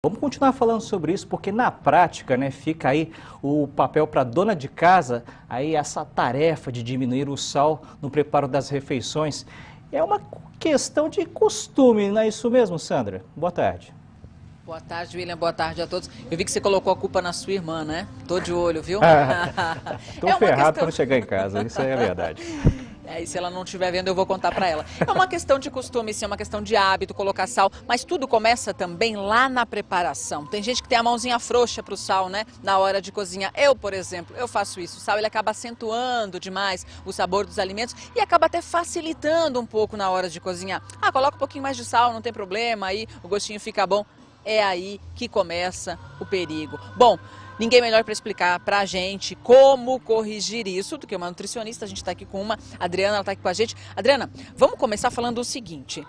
Vamos continuar falando sobre isso, porque na prática, né, fica aí o papel para a dona de casa, aí essa tarefa de diminuir o sal no preparo das refeições. É uma questão de costume, não é isso mesmo, Sandra? Boa tarde. Boa tarde, William. Boa tarde a todos. Eu vi que você colocou a culpa na sua irmã, né? Tô de olho, viu? Tô ferrado para chegar em casa, isso é a verdade. E se ela não estiver vendo, eu vou contar pra ela. É uma questão de costume, sim, é uma questão de hábito, colocar sal, mas tudo começa também lá na preparação. Tem gente que tem a mãozinha frouxa pro sal, né? Na hora de cozinhar. Eu, por exemplo, eu faço isso. O sal, ele acaba acentuando demais o sabor dos alimentos e acaba até facilitando um pouco na hora de cozinhar. Ah, coloca um pouquinho mais de sal, não tem problema, aí o gostinho fica bom. É aí que começa o perigo. Bom, ninguém melhor para explicar para a gente como corrigir isso do que uma nutricionista. A gente está aqui com uma, a Adriana, ela está aqui com a gente. Adriana, vamos começar falando o seguinte: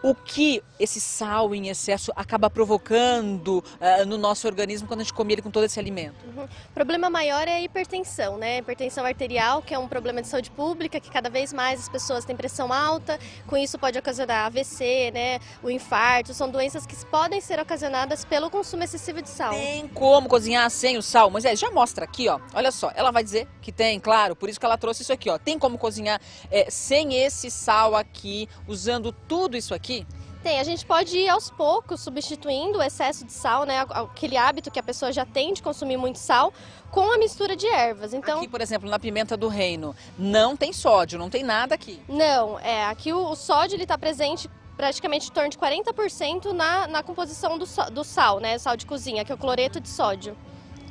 o que esse sal em excesso acaba provocando no nosso organismo quando a gente come ele com todo esse alimento? O problema maior é a hipertensão, né? Hipertensão arterial, que é um problema de saúde pública, que cada vez mais as pessoas têm pressão alta, com isso pode ocasionar AVC, né? O infarto, são doenças que podem ser ocasionadas pelo consumo excessivo de sal. Tem como cozinhar sem o sal? Moisés, já mostra aqui, ó. Olha só, ela vai dizer que tem, claro, por isso que ela trouxe isso aqui, ó. Tem como cozinhar sem esse sal aqui, usando tudo isso aqui? Tem, a gente pode ir aos poucos substituindo o excesso de sal, né, aquele hábito que a pessoa já tem de consumir muito sal, com a mistura de ervas. Então, aqui, por exemplo, na pimenta do reino, não tem sódio, não tem nada aqui. Não, aqui o sódio está presente praticamente em torno de 40% na composição do sal, né, sal de cozinha, que é o cloreto de sódio.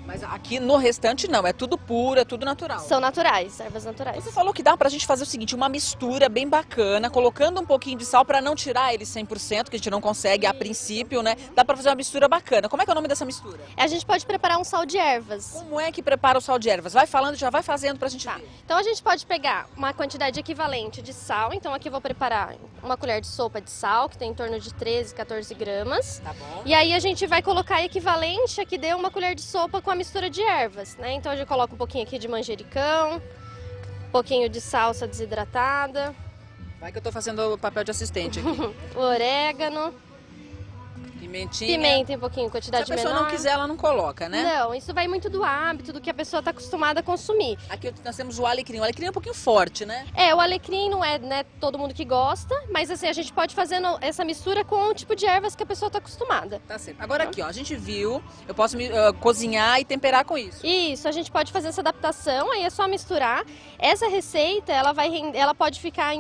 Mas aqui no restante não, é tudo puro, é tudo natural. São naturais, ervas naturais. Você falou que dá pra gente fazer o seguinte, uma mistura bem bacana, colocando um pouquinho de sal pra não tirar ele 100%, que a gente não consegue a princípio, né? Dá pra fazer uma mistura bacana. Como é que é o nome dessa mistura? A gente pode preparar um sal de ervas. Como é que prepara o sal de ervas? Vai falando, já vai fazendo pra gente ver. Então a gente pode pegar uma quantidade equivalente de sal. Então aqui eu vou preparar uma colher de sopa de sal, que tem em torno de 13, 14 gramas. Tá bom. E aí a gente vai colocar equivalente a que dê uma colher de sopa com a mistura de ervas, né? Então a gente coloca um pouquinho aqui de manjericão, um pouquinho de salsa desidratada. Vai que eu tô fazendo o papel de assistente aqui. O orégano. Pimentinha. Pimenta em pouquinho, quantidade menor. Se a pessoa não quiser, ela não coloca, né? Não, isso vai muito do hábito, do que a pessoa está acostumada a consumir. Aqui nós temos o alecrim. O alecrim é um pouquinho forte, né? O alecrim não é, né, todo mundo que gosta, mas assim, a gente pode fazer essa mistura com o tipo de ervas que a pessoa está acostumada. Tá certo. Agora aqui, ó, a gente viu, eu posso cozinhar e temperar com isso. Isso, a gente pode fazer essa adaptação, aí é só misturar. Essa receita, ela pode ficar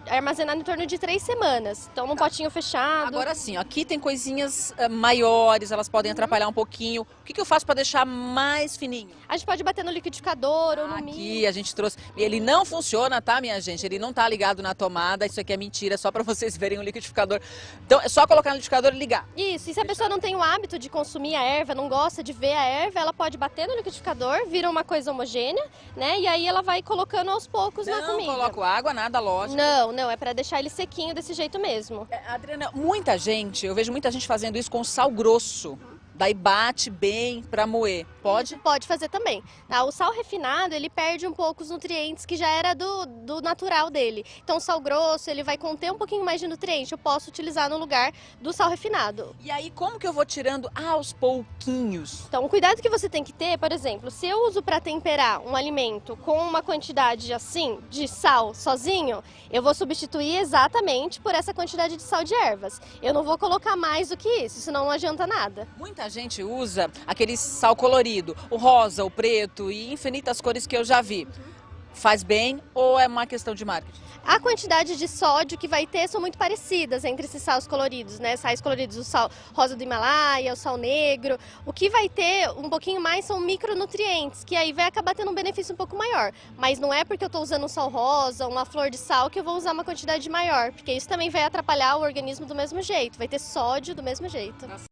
armazenada em torno de 3 semanas. Então, num potinho fechado. Agora sim, ó, aqui tem coisinhas maiores, elas podem atrapalhar um pouquinho. O que eu faço para deixar mais fininho? A gente pode bater no liquidificador ou no Aqui milho. a gente trouxe. Ele não funciona, tá, minha gente? Ele não tá ligado na tomada. Isso aqui é mentira, só para vocês verem o liquidificador. Então é só colocar no liquidificador e ligar. Isso, e se a pessoa não tem o hábito de consumir a erva, não gosta de ver a erva, ela pode bater no liquidificador, vira uma coisa homogênea, né? E aí ela vai colocando aos poucos na comida. Não coloco água, nada, lógico. Não, é para deixar ele sequinho desse jeito mesmo. Adriana, muita gente, eu vejo muita gente fazendo isso com sal grosso. Daí bate bem para moer. Pode? Pode fazer também. Tá? O sal refinado, ele perde um pouco os nutrientes que já era do natural dele. Então o sal grosso, ele vai conter um pouquinho mais de nutriente. Eu posso utilizar no lugar do sal refinado. E aí, como que eu vou tirando aos pouquinhos? Então o cuidado que você tem que ter, por exemplo, se eu uso para temperar um alimento com uma quantidade assim de sal sozinho, eu vou substituir exatamente por essa quantidade de sal de ervas. Eu não vou colocar mais do que isso, senão não adianta nada. Muita gente usa aquele sal colorido, o rosa, o preto e infinitas cores que eu já vi. Faz bem ou é uma questão de marketing? A quantidade de sódio que vai ter são muito parecidas entre esses sais coloridos, né? Sais coloridos, o sal rosa do Himalaia, o sal negro. O que vai ter um pouquinho mais são micronutrientes, que aí vai acabar tendo um benefício um pouco maior. Mas não é porque eu estou usando um sal rosa, uma flor de sal, que eu vou usar uma quantidade maior, porque isso também vai atrapalhar o organismo do mesmo jeito, vai ter sódio do mesmo jeito.